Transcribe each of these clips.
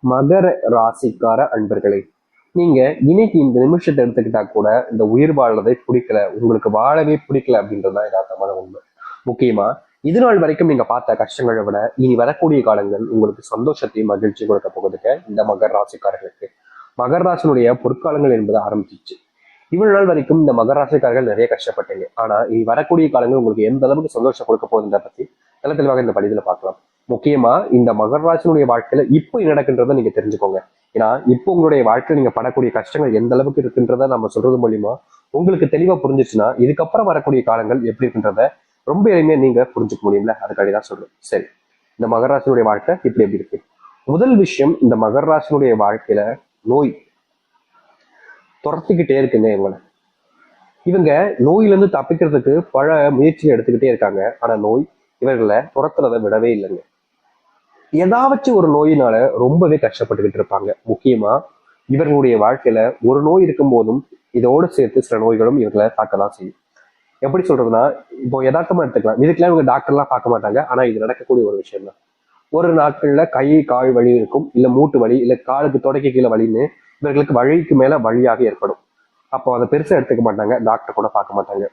மகர ராசிக்கார அன்பர்களே, நீங்க இன்னைக்கு இந்த நிமிஷத்தை எடுத்துக்கிட்டா கூட இந்த உயிர் வாழ்றதை பிடிக்கல, உங்களுக்கு வாழவே பிடிக்கல அப்படின்றதுதான் யதார்த்தமான உண்மை. முக்கியமா இது நாள் வரைக்கும் நீங்க பார்த்த கஷ்டங்களை விட இனி வரக்கூடிய காலங்கள் உங்களுக்கு சந்தோஷத்தையும் மகிழ்ச்சி கொடுக்க போகுதுங்க. இந்த மகர ராசிக்காரர்களுக்கு மகர ராசினுடைய பொற்காலங்கள் என்பது ஆரம்பிச்சிச்சு. இவ்வளவு நாள் வரைக்கும் இந்த மகர ராசிக்காரர்கள் நிறைய கஷ்டப்பட்டீங்க. ஆனா இனி வரக்கூடிய காலங்கள் உங்களுக்கு எந்த அளவுக்கு சந்தோஷம் கொடுக்க போகுதுன்றத பத்தி நல்ல தெளிவாக இந்த பதிவுல பார்க்கலாம். முக்கியமா இந்த மகர ராசினுடைய வாழ்க்கையில இப்போ என்ன நடக்குன்றதை நீங்க தெரிஞ்சுக்கோங்க. ஏன்னா இப்போ உங்களுடைய வாழ்க்கையில நீங்க படக்கூடிய கஷ்டங்கள் எந்த அளவுக்கு இருக்குன்றத நம்ம சொல்றது மூலியமா உங்களுக்கு தெளிவா புரிஞ்சிச்சுன்னா இதுக்கப்புறம் வரக்கூடிய காலங்கள் எப்படி இருக்குன்றத ரொம்ப எளிமையா நீங்க புரிஞ்சுக்க முடியும்ல. அதுக்காக தான் சொல்றேன். சரி, இந்த மகர ராசினுடைய வாழ்க்கை இப்படி எப்படி இருக்கு? முதல் விஷயம், இந்த மகர ராசினுடைய வாழ்க்கையில நோய் துரத்திக்கிட்டே இருக்குங்க இவங்களை. இவங்க நோயிலிருந்து தப்பிக்கிறதுக்கு பல முயற்சிகள் எடுத்துக்கிட்டே இருக்காங்க. ஆனா நோய் இவர்களை துரத்துறதை விடவே இல்லைங்க. ஏதாச்சும் ஒரு நோயினால ரொம்பவே கஷ்டப்பட்டுக்கிட்டு இருப்பாங்க. முக்கியமா இவர்களுடைய வாழ்க்கையில ஒரு நோய் இருக்கும் போதும் இதோடு சேர்த்து சில நோய்களும் இவர்களை தாக்கதான் செய்யும். எப்படி சொல்றதுன்னா, இப்போ யதார்த்தமா எடுத்துக்கலாம். இதுக்கெல்லாம் இவங்க டாக்டர்லாம் பார்க்க மாட்டாங்க. ஆனா இது நடக்கக்கூடிய ஒரு விஷயம் தான். ஒரு நாட்கள்ல கை கால் வலி இருக்கும், இல்ல மூட்டு வலி, இல்ல காலுக்கு தொடக்க கீழே வலின்னு இவர்களுக்கு வழிக்கு மேல வழியாக ஏற்படும். அப்போ அதை பெருசா எடுத்துக்க மாட்டாங்க, டாக்டர் கூட பார்க்க மாட்டாங்க.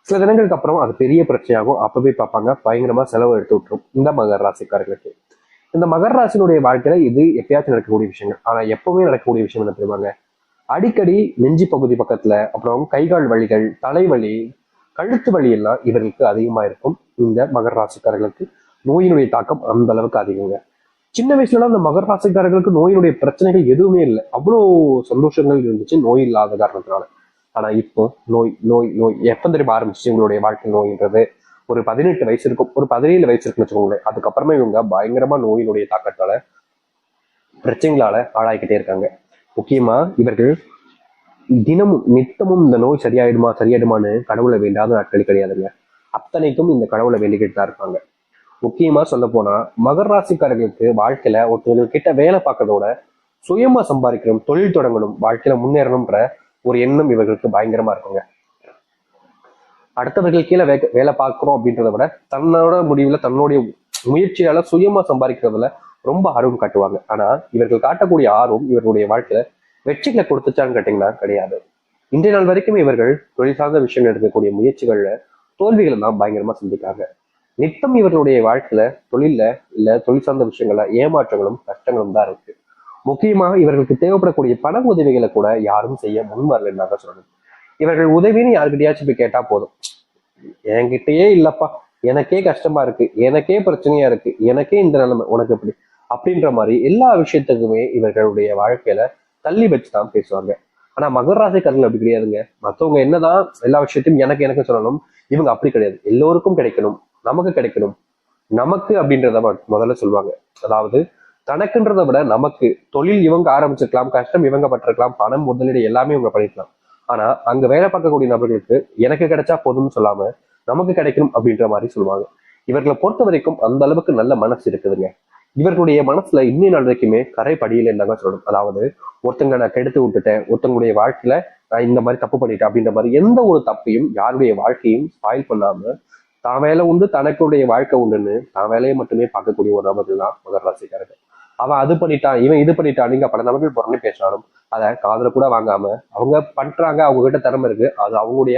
சில தினங்களுக்கு அப்புறம் அது பெரிய பிரச்சனையாகும். அப்பவே பார்ப்பாங்க, பயங்கரமா செலவு எடுத்து விட்டுரும் இந்த மகர ராசிக்காரர்களுக்கு. இந்த மகர ராசினுடைய வாழ்க்கையில இது எப்பயாச்சும் நடக்கக்கூடிய விஷயங்கள். ஆனா எப்பவுமே நடக்கக்கூடிய விஷயம் என்ன தெரியுமாங்க? அடிக்கடி நெஞ்சி பகுதி பக்கத்துல, அப்புறம் கைகால் வலிகள், தலைவலி, கழுத்து வலி எல்லாம் இவர்களுக்கு அதிகமா இருக்கும். இந்த மகர ராசிக்காரர்களுக்கு நோயினுடைய தாக்கம் அந்த அளவுக்கு அதிகங்க. சின்ன வயசுல இந்த மகர ராசிக்காரர்களுக்கு நோயினுடைய பிரச்சனைகள் எதுவுமே இல்லை, அவ்வளோ சந்தோஷங்கள் இருந்துச்சு நோய் இல்லாத காரணத்தினால. ஆனா இப்போ நோய் நோய் நோய் எப்ப தெரியுமா ஆரம்பிச்சு உங்களுடைய வாழ்க்கை நோயின்றது? ஒரு 18 வயசு இருக்கும், ஒரு 17 வயசு இருக்குன்னு வச்சுக்கோங்களேன். அதுக்கப்புறமா இவங்க பயங்கரமா நோயினுடைய தாக்கத்தால பிரச்சனைகளால ஆளாய்கிட்டே இருக்காங்க. முக்கியமா இவர்கள் தினமும் நித்தமும் இந்த நோய் சரியாயிடுமா சரியாயிடுமான்னு கடவுளை வேண்டாத நாட்கள் கிடையாதுங்க. அத்தனைக்கும் இந்த கடவுளை வேண்டிக்கிட்டு தான் இருப்பாங்க. முக்கியமா சொல்ல போனா மகர ராசிக்காரர்களுக்கு வாழ்க்கையில ஒருத்தவங்க கிட்ட வேலை பார்க்கறதோட சுயமா சம்பாதிக்கணும், தொழில் தொடங்கணும், வாழ்க்கையில முன்னேறணும்ன்ற ஒரு எண்ணம் இவர்களுக்கு பயங்கரமா இருக்குங்க. அடுத்தவர்கள் கீழே வேலை பார்க்கிறோம் அப்படின்றத விட தன்னோட முடிவுல தன்னுடைய முயற்சியால சுயமா சம்பாதிக்கிறதுல ரொம்ப ஆர்வம் காட்டுவாங்க. ஆனா இவர்கள் காட்டக்கூடிய ஆர்வம் இவர்களுடைய வாழ்க்கையில வெற்றிகளை கொடுத்துச்சான்னு கேட்டீங்கன்னா கிடையாது. இன்றைய நாள் வரைக்கும் இவர்கள் தொழில் சார்ந்த விஷயங்கள் எடுக்கக்கூடிய முயற்சிகள்ல தோல்விகளை தான் பயங்கரமா சந்திக்காங்க. நித்தம் இவர்களுடைய வாழ்க்கையில தொழில்ல இல்ல தொழில் சார்ந்த விஷயங்கள்ல ஏமாற்றங்களும் கஷ்டங்களும் தான் இருக்கு. முக்கியமாக இவர்களுக்கு தேவைப்படக்கூடிய பண உதவிகளை கூட யாரும் செய்ய முன் வரலன்னு தான் சொல்லணும். இவர்கள் உதவின்னு யாருக்கிட்டையாச்சும் போய் கேட்டா போதும், என்கிட்டயே இல்லப்பா, எனக்கே கஷ்டமா இருக்கு, எனக்கே பிரச்சனையா இருக்கு, எனக்கே இந்த நிலைமை, உனக்கு எப்படி அப்படின்ற மாதிரி எல்லா விஷயத்துக்குமே இவர்களுடைய வாழ்க்கையில தள்ளி வச்சுதான் பேசுவாங்க. ஆனா மகர ராசிக்காரர்கள் அப்படி கிடையாதுங்க. மற்றவங்க என்னதான் எல்லா விஷயத்தையும் எனக்கு எனக்கு சொல்லணும், இவங்க அப்படி கிடையாது. எல்லோருக்கும் கிடைக்கணும், நமக்கு கிடைக்கணும், நமக்கு அப்படின்றத முதல்ல சொல்லுவாங்க. அதாவது தனக்குன்றதை விட நமக்கு. தொழில் இவங்க ஆரம்பிச்சிருக்கலாம், கஷ்டம் இவங்க பட்டிருக்கலாம், பணம் முதலீடு எல்லாமே இவங்க பண்ணிருக்கலாம். ஆனா அங்க வேலை பார்க்கக்கூடிய நபர்களுக்கு எனக்கு கிடைச்சா போதும்னு சொல்லாம நமக்கு கிடைக்கணும் அப்படின்ற மாதிரி சொல்லுவாங்க. இவர்களை பொறுத்த வரைக்கும் அந்த அளவுக்கு நல்ல மனசு இருக்குதுங்க. இவர்களுடைய மனசுல இன்னி நாள் வரைக்குமே கரை படியில இருந்தாங்க சொல்லணும். அதாவது ஒருத்தங்க நான் கெடுத்து விட்டுட்டேன், ஒருத்தங்களுடைய வாழ்க்கையில நான் இந்த மாதிரி தப்பு பண்ணிட்டேன் அப்படின்ற மாதிரி எந்த ஒரு தப்பையும் யாருடைய வாழ்க்கையும் ஸ்பாயில் பண்ணாம தான் வேலை உண்டு தனக்குடைய வாழ்க்கை உண்டுன்னு தான் வேலையை மட்டுமே பார்க்கக்கூடிய ஒரு நபர்கள் தான் மகர ராசிக்காரர்கள். அவன் அது பண்ணிட்டான், இவன் இது பண்ணிட்டான், நீங்க பல நபர்கள் புறணி பேசினாலும் அதை காதுல கூட வாங்காம அவங்க பண்றாங்க, அவங்க கிட்ட திறமை இருக்கு, அது அவங்களுடைய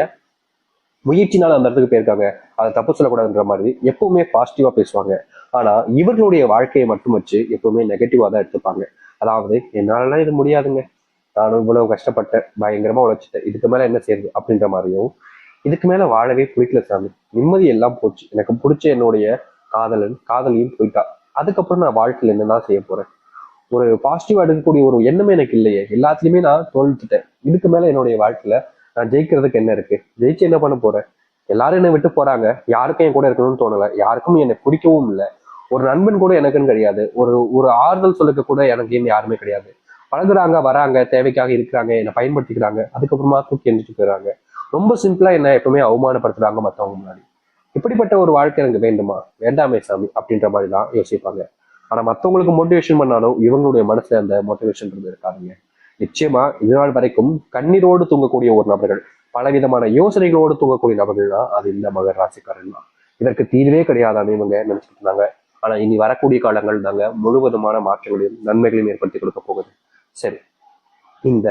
முயற்சினால அந்த இடத்துக்கு போயிருக்காங்க, அதை தப்பு சொல்லக்கூடாதுன்ற மாதிரி எப்பவுமே பாசிட்டிவா பேசுவாங்க. ஆனா இவர்களுடைய வாழ்க்கையை மட்டும் வச்சு எப்பவுமே நெகட்டிவா தான் எடுத்துப்பாங்க. அதாவது என்னாலலாம் இது முடியாதுங்க, நானும் இவ்வளவு கஷ்டப்பட்டேன், பயங்கரமா உழைச்சிட்டேன், இதுக்கு மேல என்ன செய்யுது அப்படின்ற மாதிரியும், இதுக்கு மேல வாழவே பிடிக்கல சாமி, நிம்மதி எல்லாம் போச்சு, எனக்கு பிடிச்ச என்னுடைய காதலியும் போயிட்டா, அதுக்கப்புறம் நான் வாழ்க்கையில என்னதான் செய்ய போறேன், ஒரு பாசிட்டிவா எடுக்கக்கூடிய ஒரு எண்ணமே எனக்கு இல்லையே, எல்லாத்துலயுமே நான் தோல்விட்டுட்டேன், இதுக்கு மேல என்னுடைய வாழ்க்கையில நான் ஜெயிக்கிறதுக்கு என்ன இருக்கு, ஜெயிச்சு என்ன பண்ண போறேன், எல்லாரும் என்னை விட்டு போறாங்க, யாருக்கும் என் கூட இருக்கணும்னு தோணல, யாருக்கும் என்னை பிடிக்கவும் இல்லை, ஒரு நண்பன் கூட எனக்குன்னு கிடையாது, ஒரு ஒரு ஆறுதல் சொல்லுக்க கூட எனக்கு யாருமே கிடையாது, பழகுறாங்க வராங்க தேவைக்காக இருக்கிறாங்க, என்னை பயன்படுத்திக்கிறாங்க, அதுக்கப்புறமா தூக்கி எந்திரிச்சு போயிடுறாங்க, ரொம்ப சிம்பிளா என்ன எப்பவுமே அவமானப்படுத்துறாங்க மத்தவங்க முன்னாடி. இப்படிப்பட்ட ஒரு வாழ்க்கை எனக்கு வேண்டுமா, வேண்டாமே சாமி அப்படின்ற மாதிரி தான் யோசிப்பாங்க. ஆனா மத்தவங்களுக்கு மோட்டிவேஷன் பண்ணாலும் இவங்களுடைய மனசுல அந்த மோட்டிவேஷன் இருக்காதுங்க. நிச்சயமா இது நாள் வரைக்கும் கண்ணீரோடு தூங்கக்கூடிய ஒரு நபர்கள், பலவிதமான யோசனைகளோடு தூங்கக்கூடிய நபர்கள்னா அது இந்த மகர ராசிக்காரன் தான். இதற்கு தீர்வே கிடையாதான்னு இவங்க நினைச்சிட்டு இருந்தாங்க. ஆனா இனி வரக்கூடிய காலங்கள் தாங்க முழுவதுமான மாற்றங்களையும் நன்மைகளையும் ஏற்படுத்தி கொடுக்க போகுது. சரி, இந்த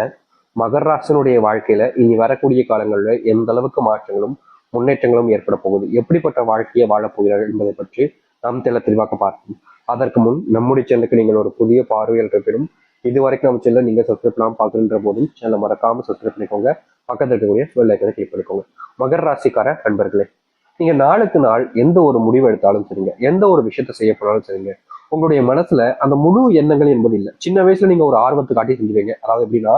மகர ராசினுடைய வாழ்க்கையில இனி வரக்கூடிய காலங்களில் எந்த அளவுக்கு மாற்றங்களும் முன்னேற்றங்களும் ஏற்பட போகுது, எப்படிப்பட்ட வாழ்க்கையை வாழப் போகிறார்கள் என்பதை பற்றி நாம் தெளிவாக பார்ப்போம். அதற்கு முன் நம்முடைய சேனலுக்கு நீங்கள் ஒரு புதிய பார்வையில் இருப்பினும் இதுவரைக்கும் நம்ம சேனல் நீங்க சப்ஸ்கிரைப் பண்ணாம பார்க்குற போதும் சேனலை மறக்காம சப்ஸ்கிரைப் பண்ணிக்கோங்க. பக்கத்தில் இருக்கக்கூடிய பெல் ஐக்கனை கிளிக் பண்ணிக்கோங்க. மகர ராசிக்கார நண்பர்களே, நீங்க நாளுக்கு நாள் எந்த ஒரு முடிவு எடுத்தாலும் சரிங்க, எந்த ஒரு விஷயத்த செய்ய போனாலும் சரிங்க, உங்களுடைய மனசுல அந்த முழு எண்ணங்கள் என்பது இல்லை. சின்ன வயசுல நீங்க ஒரு ஆர்வத்தை காட்டி செஞ்சுவீங்க. அதாவது எப்படின்னா,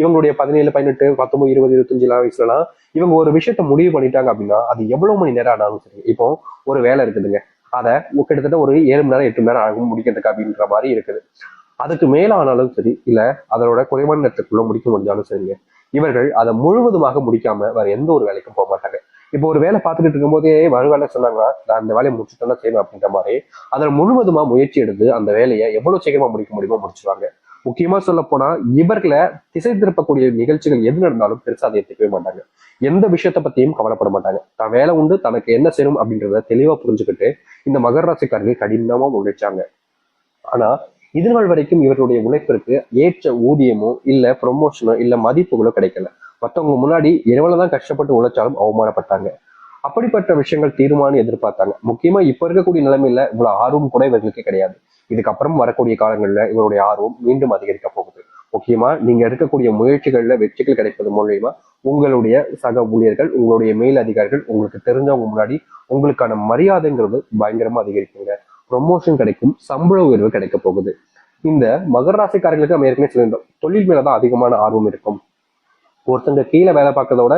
இவங்களுடைய 17, 18, 19, 20, 25 வயசுலாம் இவங்க ஒரு விஷயத்த முடிவு பண்ணிட்டாங்க அப்படின்னா அது எவ்வளவு மணி நேரம் ஆனாலும் சரி. இப்போ ஒரு வேலை இருக்குதுங்க, அதை கிட்டத்தட்ட ஒரு 7 மணி நேரம் 8 மணி நேரம் ஆகும் முடிக்கிறதுக்கு அப்படின்ற மாதிரி இருக்குது. அதுக்கு மேல ஆனாலும் சரி, இல்ல அதோட குறைவான நேரத்துக்குள்ள முடிக்க முடிஞ்சாலும் சரிங்க, இவர்கள் அதை முழுவதுமாக முடிக்காம வேற எந்த ஒரு வேலைக்கும் போக மாட்டாங்க. இப்போ ஒரு வேலை பார்த்துக்கிட்டு இருக்கும் போதே வேலை சொன்னாங்கன்னா நான் அந்த வேலையை முடிச்சுட்டா செய்யணும் அப்படின்ற மாதிரி அதில் முழுவதுமா முயற்சி எடுத்து அந்த வேலையை எவ்வளவு சீக்கிரமா முடிக்க முடியுமோ முடிச்சுவாங்க. முக்கியமா சொல்ல போனா இவர்களை திசை திருப்பக்கூடிய நிகழ்ச்சிகள் எது நடந்தாலும் பெருசா அதை எடுத்துக்கவே மாட்டாங்க. எந்த விஷயத்த பத்தியும் கவலைப்பட மாட்டாங்க. தான் வேலை உண்டு, தனக்கு என்ன செய்யணும் அப்படின்றத தெளிவா புரிஞ்சுக்கிட்டு இந்த மகர ராசிக்காரர்கள் கடினமா உழைச்சாங்க. ஆனா இது நாள் வரைக்கும் இவர்களுடைய உழைப்பிற்கு ஏற்ற ஊதியமோ இல்ல ப்ரொமோஷனோ இல்ல மதிப்புகளோ கிடைக்கல. மற்றவங்க முன்னாடி எவ்வளவுதான் கஷ்டப்பட்டு உழைச்சாலும் அவமானப்பட்டாங்க. அப்படிப்பட்ட விஷயங்கள் தீர்மானம் எதிர்பார்த்தாங்க. முக்கியமா இப்ப இருக்கக்கூடிய நிலைமையில இவ்வளவு ஆர்வம் கூட இவர்களுக்கு கிடையாது. இதுக்கப்புறம் வரக்கூடிய காலங்கள்ல இவருடைய ஆர்வம் மீண்டும் அதிகரிக்க போகுது. முக்கியமா நீங்க எடுக்கக்கூடிய முயற்சிகள்ல வெற்றிகள் கிடைப்பது மூலியமா உங்களுடைய சக ஊழியர்கள், உங்களுடைய மேல் அதிகாரிகள், உங்களுக்கு தெரிஞ்சவங்க முன்னாடி உங்களுக்கான மரியாதைங்கிறது பயங்கரமா அதிகரிக்குங்க. ப்ரொமோஷன் கிடைக்கும், சம்பள உயர்வு கிடைக்க போகுது. இந்த மகர ராசிக்காரர்களுக்கு நம்ம ஏற்கனவே சொல்லியிருந்தோம், தொழில் மேலதான் அதிகமான ஆர்வம் இருக்கும். ஒருத்தங்க கீழே வேலை பார்க்கறதோட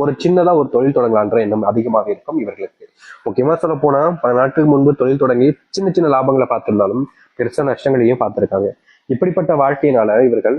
ஒரு சின்னதா ஒரு தொழில் தொடங்கலான்ற எண்ணம் அதிகமாக இருக்கும் இவர்களுக்கு. முக்கியமா சொல்ல போனா 10 நாட்களுக்கு முன்பு தொழில் தொடங்கி சின்ன சின்ன லாபங்களை பார்த்திருந்தாலும் பெருசா நஷ்டங்களையும் பார்த்திருக்காங்க. இப்படிப்பட்ட வாழ்க்கையினால இவர்கள்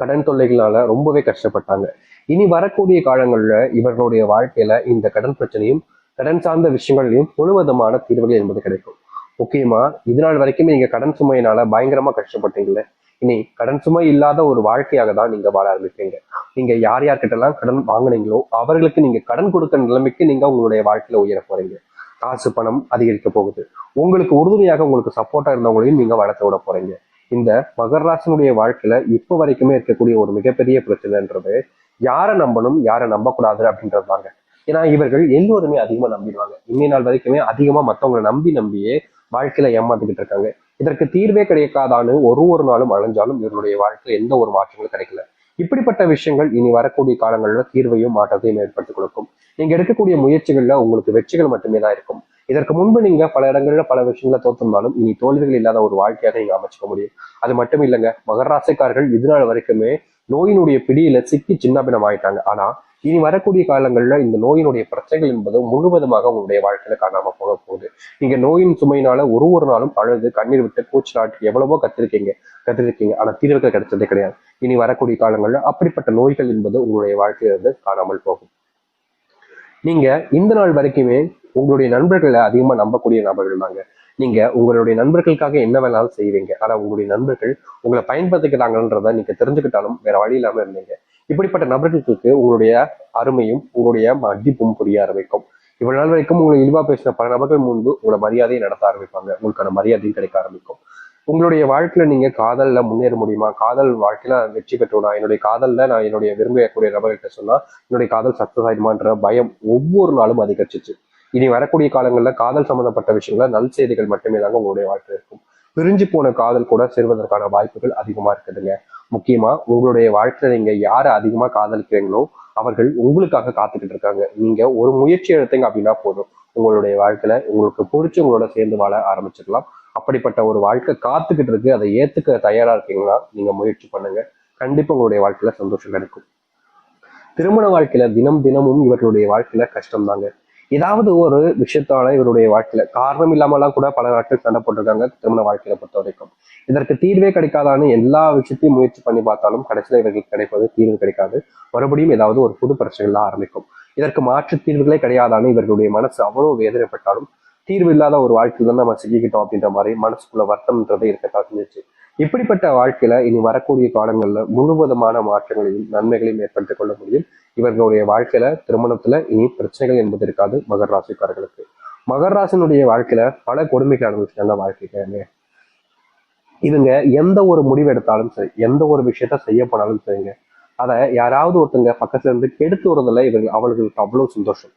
கடன் தொல்லைகளால ரொம்பவே கஷ்டப்பட்டாங்க. இனி வரக்கூடிய காலங்கள்ல இவர்களுடைய வாழ்க்கையில இந்த கடன் பிரச்சனையும் கடன் சார்ந்த விஷயங்களையும் முழுவதுமான தீர்வுகள் என்பது கிடைக்கும். முக்கியமா இது நாள் வரைக்குமே நீங்க கடன் சுமையினால பயங்கரமா கஷ்டப்பட்டீங்கல்ல, இனி கடன் சுமை இல்லாத ஒரு வாழ்க்கையாக தான் நீங்க வாழ ஆரம்பிப்பீங்க. நீங்க யார் யார்கிட்ட எல்லாம் கடன் வாங்கினீங்களோ அவர்களுக்கு நீங்க கடன் கொடுக்கிற நிலைமைக்கு நீங்க உங்களுடைய வாழ்க்கையில உயர போறீங்க. காசு பணம் அதிகரிக்க போகுது. உங்களுக்கு உறுதுணையாக உங்களுக்கு சப்போர்ட்டா இருந்தவங்களையும் நீங்க வளர்த்து விட போறீங்க. இந்த மகர ராசினுடைய வாழ்க்கையில இப்ப வரைக்குமே இருக்கக்கூடிய ஒரு மிகப்பெரிய பிரச்சனைன்றது யாரை நம்பணும் யாரை நம்பக்கூடாது அப்படின்றது தாங்க. ஏன்னா இவர்கள் எல்லோருமே அதிகமா நம்பிடுவாங்க. இன்னை நாள் வரைக்குமே அதிகமா மத்தவங்களை நம்பியே வாழ்க்கையில ஏமாத்திக்கிட்டு இருக்காங்க. இதற்கு தீர்வே கிடைக்காதான்னு ஒரு நாளும் அலைஞ்சாலும் இவருடைய வாழ்க்கையில எந்த ஒரு மாற்றங்களும் கிடைக்கல. இப்படிப்பட்ட விஷயங்கள் இனி வரக்கூடிய காலங்கள்ல தீர்வையும் மாற்றத்தையும் ஏற்படுத்தி கொடுக்கும். நீங்க எடுக்கக்கூடிய முயற்சிகள்ல உங்களுக்கு வெற்றிகள் மட்டுமே தான் இருக்கும். இதற்கு முன்பு நீங்க பல இடங்கள்ல பல விஷயங்களை தோற்றிருந்தாலும் இனி தோல்விகள் இல்லாத ஒரு வாழ்க்கையாக நீங்க அமைச்சுக்க முடியும். அது மட்டும் இல்லைங்க, மகர ராசிக்காரர்கள் இதனால வரைக்குமே நோயினுடைய பிடியில சிக்கி சின்னாபின்னம் ஆயிட்டாங்க. ஆனா இனி வரக்கூடிய காலங்கள்ல இந்த நோயினுடைய பிரச்சனைகள் என்பது முழுவதுமாக உங்களுடைய வாழ்க்கையில காணாம போக போகுது. நீங்க நோயின் சுமையினால ஒரு நாளும் அழுது கண்ணீர் விட்டு கூச்சலாட்டி எவ்வளவோ கத்திருக்கீங்க ஆனா தீர்வுகள் கிடைச்சதே கிடையாது. இனி வரக்கூடிய காலங்கள்ல அப்படிப்பட்ட நோய்கள் என்பது உங்களுடைய வாழ்க்கையிலிருந்து காணாமல் போகும். நீங்க இந்த நாள் வரைக்குமே உங்களுடைய நண்பர்களை அதிகமா நம்பக்கூடிய நபர்கள் தாங்க. நீங்க உங்களுடைய நண்பர்களுக்காக என்ன வேணாலும் செய்வீங்க. ஆனா உங்களுடைய நண்பர்கள் உங்களை பயன்படுத்திக்கிறாங்கன்றத நீங்க தெரிஞ்சுக்கிட்டாலும் வேற வழி இல்லாம இருந்தீங்க. இப்படிப்பட்ட நபர்களுக்கு உங்களுடைய அருமையும் உங்களுடைய மதிப்பும் புரிய ஆரம்பிக்கும். இவ்வளவு நாள் வரைக்கும் உங்களை இழிவா பேசின பல நபர்கள் முன்பு உங்களை மரியாதையை நடத்த ஆரம்பிப்பாங்க. உங்களுக்கான மரியாதையும் கிடைக்க ஆரம்பிக்கும். உங்களுடைய வாழ்க்கையில நீங்க காதல்ல முன்னேற முடியுமா, காதல் வாழ்க்கையில வெற்றி பெற்றோனா, என்னுடைய காதல்ல நான் என்னுடைய விரும்பக்கூடிய நபர்கிட்ட சொன்னா என்னுடைய காதல் சக்சஸ் ஆயிடுமான்ற பயம் ஒவ்வொரு நாளும் அதிகரிச்சிச்சு. இனி வரக்கூடிய காலங்கள்ல காதல் சம்பந்தப்பட்ட விஷயங்கள நல் செய்திகள் மட்டுமே தாங்க உங்களுடைய வாழ்க்கையில் இருக்கும். பிரிஞ்சு போன காதல் கூட சேர்வதற்கான வாய்ப்புகள் அதிகமா இருக்குதுங்க. முக்கியமா உங்களுடைய வாழ்க்கையில நீங்க யாரை அதிகமா காதலிக்கிறீங்களோ அவர்கள் உங்களுக்காக காத்துக்கிட்டு இருக்காங்க. நீங்க ஒரு முயற்சி எடுத்தீங்க அப்படின்னா போதும், உங்களுடைய வாழ்க்கையில உங்களுக்கு பிடிச்சி உங்களோட சேர்ந்து வாழ ஆரம்பிச்சிடலாம். அப்படிப்பட்ட ஒரு வாழ்க்கை காத்துக்கிட்டு இருக்கு. அதை ஏத்துக்க தயாரா இருக்கீங்களா, நீங்க முயற்சி பண்ணுங்க. கண்டிப்பா உங்களுடைய வாழ்க்கையில சந்தோஷம் கிடைக்கும். திருமண வாழ்க்கையில தினமும் இவர்களுடைய வாழ்க்கையில கஷ்டம் தாங்க. ஏதாவது ஒரு விஷயத்தால இவருடைய வாழ்க்கையில காரணம் இல்லாமலாம் கூட பல நாட்கள் சண்டை போட்டிருக்காங்க. திருமண வாழ்க்கையில பொறுத்த வரைக்கும் இதற்கு தீர்வே கிடைக்காதான்னு எல்லா விஷயத்தையும் முயற்சி பண்ணி பார்த்தாலும் கடைசியில இவர்களுக்கு கிடைப்பது தீர்வு கிடைக்காது. மறுபடியும் ஏதாவது ஒரு புது பிரச்சனைகள் ஆரம்பிக்கும். இதற்கு மாற்று தீர்வுகளே கிடையாதான்னு இவர்களுடைய மனசு அவ்வளவு வேதனைப்பட்டாலும் தீர்வு இல்லாத ஒரு வாழ்க்கையில தான் நம்ம சிக்கிக்கிட்டோம் அப்படின்ற மாதிரி மனசுக்குள்ள வருத்தம்ன்றது இருக்கத்தான் செஞ்சிச்சு. இப்படிப்பட்ட வாழ்க்கையில இனி வரக்கூடிய காலங்கள்ல முழுவதுமான மாற்றங்களையும் நன்மைகளையும் ஏற்படுத்திக் கொள்ள முடியும். இவர்களுடைய வாழ்க்கையில திருமணத்துல இனி பிரச்சனைகள் என்பது இருக்காது மகர ராசிக்காரர்களுக்கு. மகர ராசினுடைய வாழ்க்கையில பல கொடுமைகள் அனுபவிச்சிட்டாங்க வாழ்க்கைக்கு. இவங்க எந்த ஒரு முடிவு எடுத்தாலும் சரி, எந்த ஒரு விஷயத்த செய்ய போனாலும் சரிங்க, அதை யாராவது ஒருத்தங்க பக்கத்துல இருந்து கெடுத்து வருவதில் அவர்களுக்கு அவ்வளவு சந்தோஷம்.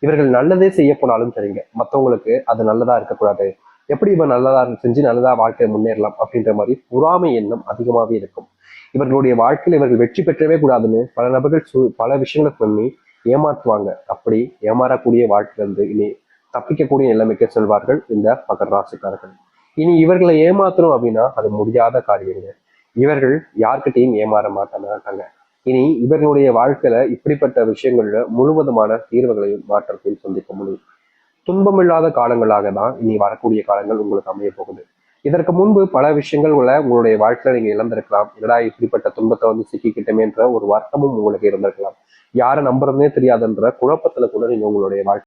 இவர்கள் நல்லதே செய்ய போனாலும் சரிங்க, மற்றவங்களுக்கு அது நல்லதா இருக்கக்கூடாது, எப்படி இவன் நல்லதா செஞ்சு நல்லதா வாழ்க்கையை முன்னேறலாம் அப்படின்ற மாதிரி பொறாமை எண்ணம் அதிகமாகவே இருக்கும். இவர்களுடைய வாழ்க்கையில் இவர்கள் வெற்றி பெற்றவே கூடாதுன்னு பல நபர்கள் பல விஷயங்களை பண்ணி ஏமாற்றுவாங்க. அப்படி ஏமாறக்கூடிய வாழ்க்கையிலிருந்து இனி தப்பிக்கக்கூடிய நிலைமைக்கு செல்வார்கள் இந்த மகர ராசிக்காரர்கள். இனி இவர்களை ஏமாத்தணும் அப்படின்னா அது முடியாத காரியங்க. இவர்கள் யார்கிட்டையும் ஏமாற மாட்டாங்க. இனி இவர்களுடைய வாழ்க்கையில இப்படிப்பட்ட விஷயங்கள்ல முழுவதுமான தீர்வுகளையும் மாற்றத்தையும் சந்திக்க முடியும். துன்பமில்லாத காலங்களாக தான் இனி வரக்கூடிய காலங்கள் உங்களுக்கு அமைய போகுது. இதற்கு முன்பு பல விஷயங்கள் உங்களுடைய வாழ்க்கையில நீங்க இழந்திருக்கலாம். என்னடா இப்படிப்பட்ட துன்பத்தை சிக்கிக்கிட்டமேன்ற ஒரு வருத்தமும் உங்களுக்கு இருந்திருக்கலாம். யாரை நம்புறதுனே தெரியாதுன்ற குழப்பத்துல கூட நீங்க உங்களுடைய வாழ்க்கை